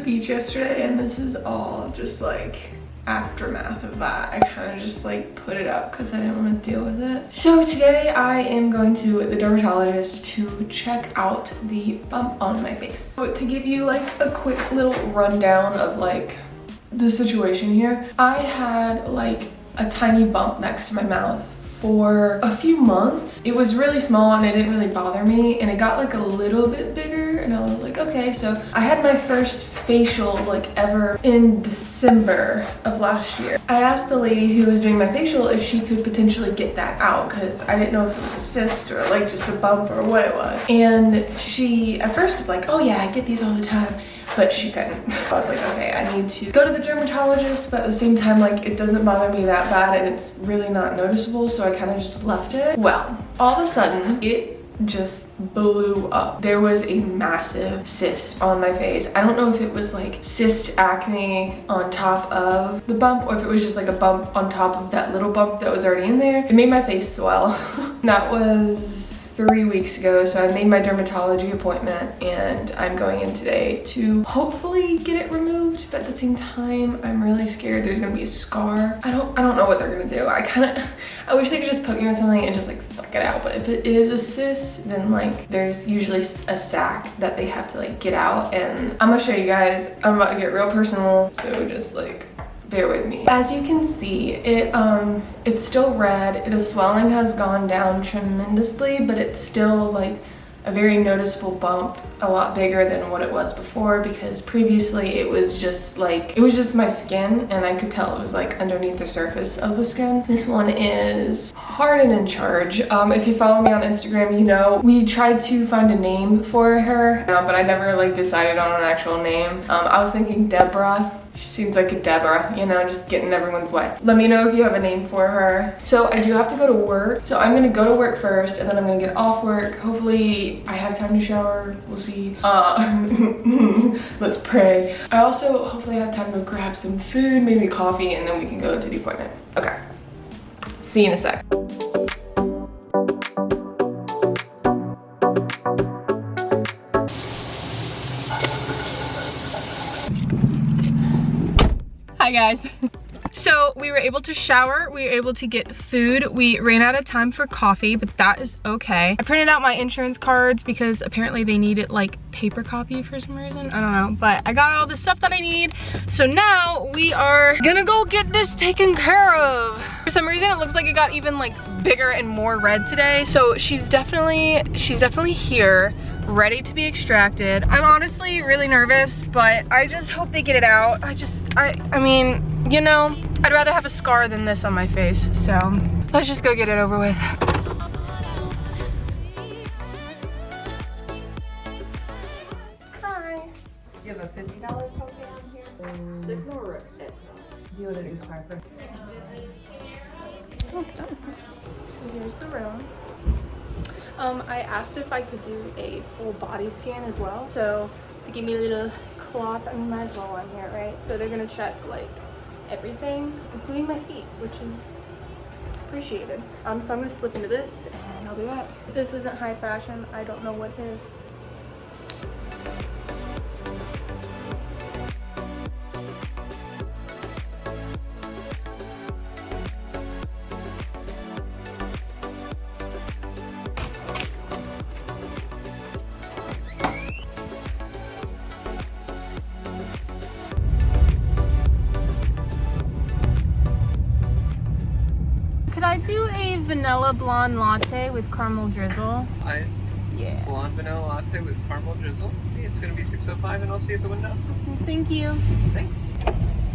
beach yesterday, and this is all just like aftermath of that. I kind of just like put it up because I didn't want to deal with it. So today I am going to the dermatologist to check out the bump on my face. So to give you like a quick little rundown of like the situation here, I had like a tiny bump next to my mouth for a few months. It was really small and it didn't really bother me, and it got like a little bit bigger, and I was like, okay. So I had my first facial like ever in December of last year. I asked the lady who was doing my facial if she could potentially get that out because I didn't know if it was a cyst or like just a bump or what it was. And she at first was like, oh yeah, I get these all the time. But she couldn't. I was like, okay, I need to go to the dermatologist, but at the same time, like, it doesn't bother me that bad and it's really not noticeable, so I kind of just left it. Well, all of a sudden, it just blew up. There was a massive cyst on my face. I don't know if it was like cyst acne on top of the bump or if it was just like a bump on top of that little bump that was already in there. It made my face swell. That was 3 weeks ago, so I made my dermatology appointment and I'm going in today to hopefully get it removed, but at the same time I'm really scared there's gonna be a scar. I don't know what they're gonna do. I wish they could just poke me with something and just like suck it out, but if it is a cyst, then like there's usually a sac that they have to like get out, and I'm gonna show you guys. I'm about to get real personal, so just like bear with me. As you can see, it's still red. The swelling has gone down tremendously, but it's still like a very noticeable bump, a lot bigger than what it was before, because previously it was just my skin, and I could tell it was like underneath the surface of the skin. This one is hard and in charge. If you follow me on Instagram, you know we tried to find a name for her, but I never like decided on an actual name. I was thinking Deborah. She seems like a Deborah, you know, just getting everyone's way. Let me know if you have a name for her. So I do have to go to work. So I'm gonna go to work first, and then I'm gonna get off work. Hopefully I have time to shower. We'll see. Let's pray. I also hopefully have time to grab some food, maybe coffee, and then we can go to the appointment. Okay. See you in a sec. Hi guys. So we were able to shower, we were able to get food. We ran out of time for coffee, but that is okay. I printed out my insurance cards because apparently they needed like paper copy for some reason. I don't know, but I got all the stuff that I need. So now we are gonna go get this taken care of. For some reason, it looks like it got even like bigger and more red today. So she's definitely here, ready to be extracted. I'm honestly really nervous, but I just hope they get it out. I mean, you know, I'd rather have a scar than this on my face. So let's just go get it over with. Hi. You have a $50 copay on here? Sigma or Aetna? Do you want to do Skype? Oh, that was quick. So here's the room. I asked if I could do a full body scan as well. So they gave me a little cloth. I mean, might as well while I'm here, right? So they're gonna check like everything, including my feet, which is appreciated. So I'm gonna slip into this and I'll be back. If this isn't high fashion, I don't know what is. I do a vanilla blonde latte with caramel drizzle. Ice. Yeah. Blonde vanilla latte with caramel drizzle. It's gonna be $6.05 and I'll see you at the window. Awesome. Thank you. Thanks.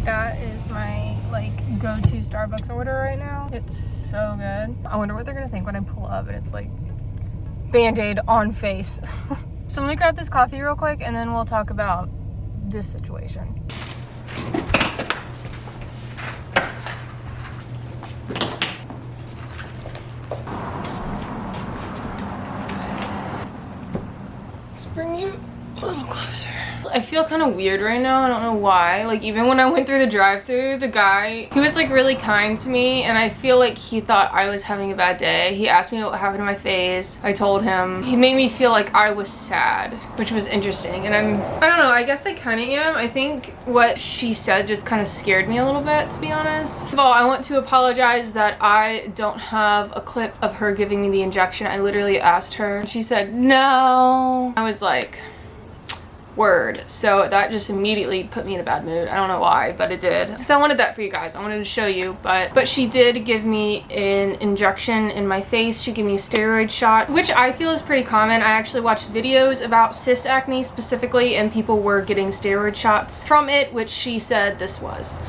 That is my like go-to Starbucks order right now. It's so good. I wonder what they're gonna think when I pull up and it's like Band-Aid on face. So let me grab this coffee real quick and then we'll talk about this situation. Bring you a little closer. I feel kind of weird right now. I don't know why. Like, even when I went through the drive-thru, the guy, he was like really kind to me, and I feel like he thought I was having a bad day. He asked me what happened to my face. I told him. He made me feel like I was sad, which was interesting. And I don't know, I guess I kind of am. I think what she said just kind of scared me a little bit, to be honest. First of all, I want to apologize that I don't have a clip of her giving me the injection. I literally asked her. She said, no. I was like, word. So that just immediately put me in a bad mood. I don't know why, but it did. Because I wanted that for you guys. I wanted to show you, but she did give me an injection in my face. She gave me a steroid shot, which I feel is pretty common. I actually watched videos about cyst acne specifically, and people were getting steroid shots from it, which she said this was.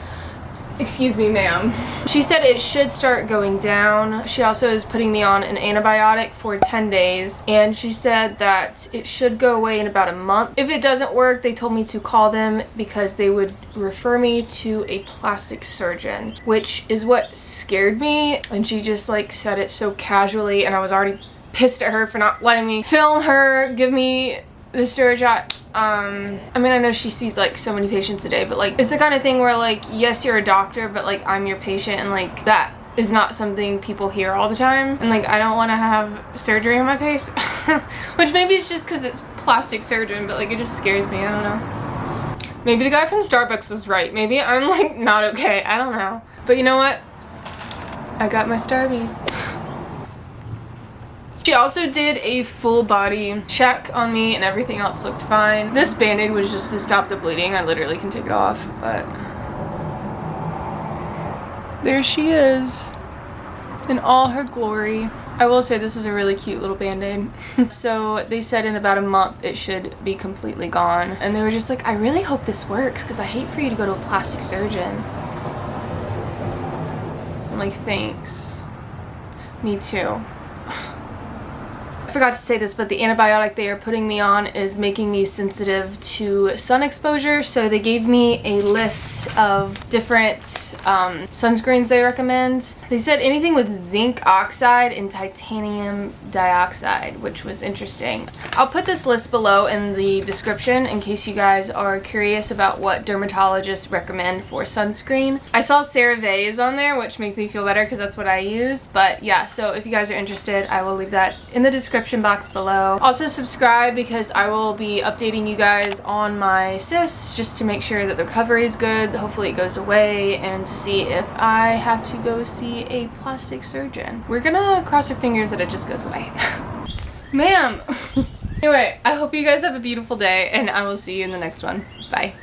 Excuse me, ma'am. She said it should start going down. She also is putting me on an antibiotic for 10 days, and she said that it should go away in about a month. If it doesn't work, they told me to call them because they would refer me to a plastic surgeon, which is what scared me. And she just like said it so casually, and I was already pissed at her for not letting me film her give me the steroid shot. I mean, I know she sees like so many patients a day, but like it's the kind of thing where like, yes, you're a doctor, but like I'm your patient, and like that is not something people hear all the time. And like I don't want to have surgery on my face. Which maybe it's just because it's plastic surgeon, but like it just scares me. I don't know. Maybe the guy from Starbucks was right. Maybe I'm like not okay. I don't know. But you know what? I got my Starbies. She also did a full body check on me, and everything else looked fine. This band-aid was just to stop the bleeding. I literally can take it off, but there she is in all her glory. I will say this is a really cute little band-aid. So they said in about a month it should be completely gone, and they were just like, I really hope this works because I hate for you to go to a plastic surgeon. I'm like, thanks. Me too. I forgot to say this, but the antibiotic they are putting me on is making me sensitive to sun exposure, so they gave me a list of different sunscreens they recommend. They said anything with zinc oxide and titanium dioxide, which was interesting. I'll put this list below in the description in case you guys are curious about what dermatologists recommend for sunscreen. I saw CeraVe is on there, which makes me feel better because that's what I use. But yeah, so if you guys are interested, I will leave that in the description box below. Also subscribe because I will be updating you guys on my cyst just to make sure that the recovery is good, hopefully it goes away, and to see if I have to go see a plastic surgeon. We're gonna cross our fingers that it just goes away. Ma'am. Anyway, I hope you guys have a beautiful day, and I will see you in the next one. Bye.